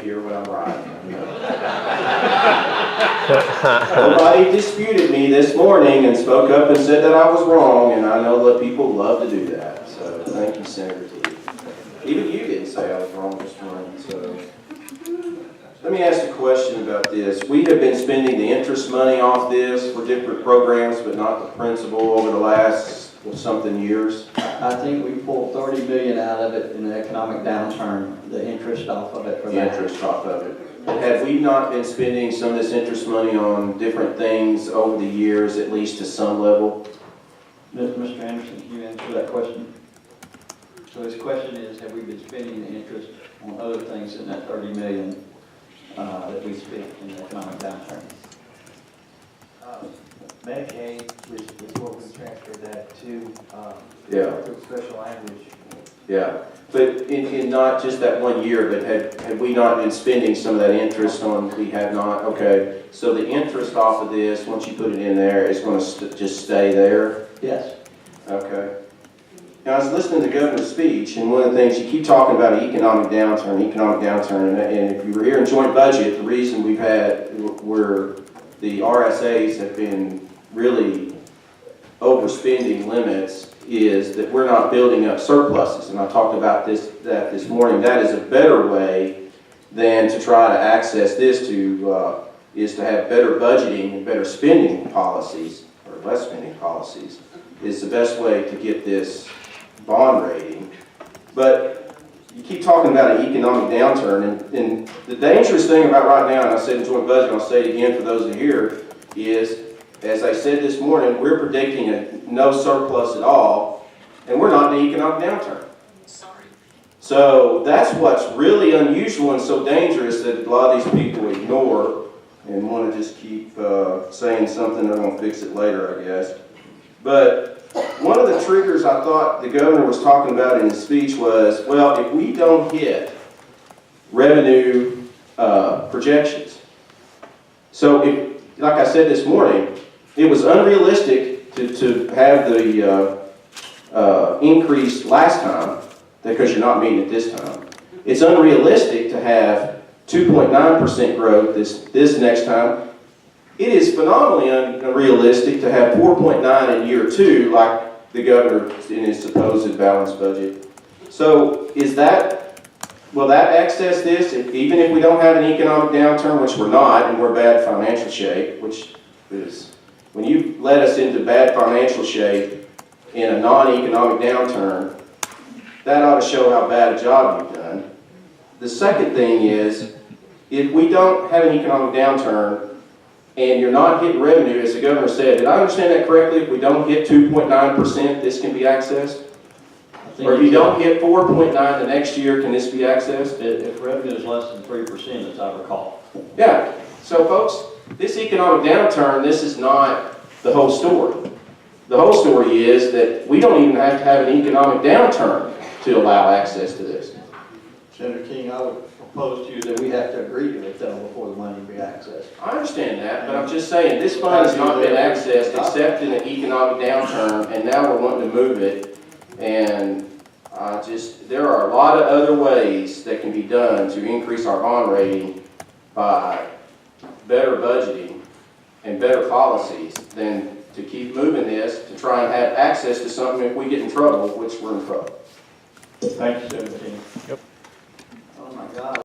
hear what I'm right. Nobody disputed me this morning and spoke up and said that I was wrong, and I know that people love to do that. So thank you, Senator T. Even you didn't say I was wrong this morning. So let me ask a question about this. We have been spending the interest money off this for different programs, but not the principal over the last something years. I think we pulled 30 million out of it in the economic downturn, the interest off of it for The that. interest off of it. And have we not been spending some of this interest money on different things over the years, at least to some level? Mr. Anderson, can you answer that question? So his question is, have we been spending the interest on other things than that 30 million that we spent in the economic downturn? Medicaid was what we transferred that to, Yeah. through special language. Yeah, but in not just that 1 year, but have we not been spending some of that interest on, we have not? Okay, so the interest off of this, once you put it in there, is going to just stay there? Yes. Okay. Now, I was listening to the governor's speech, and one of the things, you keep talking about economic downturn, and if you were here in joint budget, the reason we've had, where the RSAs have been really overspending limits is that we're not building up surpluses, and I talked about that this morning. That is a better way than to try to access this is to have better budgeting and better spending policies, or less spending policies, is the best way to get this bond rating. But you keep talking about an economic downturn, and the dangerous thing about right now, and I said in joint budget, and I'll say it again for those that are here, is, as I said this morning, we're predicting no surplus at all, and we're not in an economic downturn. Sorry. So that's what's really unusual and so dangerous that a lot of these people ignore and want to just keep saying something, they're going to fix it later, I guess. But one of the triggers I thought the governor was talking about in his speech was, well, if we don't hit revenue projections. So if, like I said this morning, it was unrealistic to have the increase last time, because you're not meeting it this time. It's unrealistic to have 2.9% growth this next time. It is phenomenally unrealistic to have 4.9 in year 2, like the governor in his supposed balanced budget. So will that access this, even if we don't have an economic downturn, which we're not, and we're bad financial shape, which is, when you led us into bad financial shape in a non-economic downturn, that ought to show how bad a job you've done. The second thing is, if we don't have an economic downturn, and you're not getting revenue, as the governor said, did I understand that correctly? If we don't hit 2.9%, this can be accessed? Or if you don't hit 4.9 the next year, can this be accessed? If revenue is less than 3%, as I recall. Yeah. So folks, this economic downturn, this is not the whole story. The whole story is that we don't even have to have an economic downturn to allow access to this. Senator King, I would propose to you that we have to agree to it though before the money be accessed. I understand that, but I'm just saying, this fund has not been accessed except in an economic downturn, and now we're wanting to move it. And there are a lot of other ways that can be done to increase our bond rating by better budgeting and better policies than to keep moving this to try and have access to something if we get in trouble, which we're in trouble. Thank you, Senator King. Yep. Oh my God.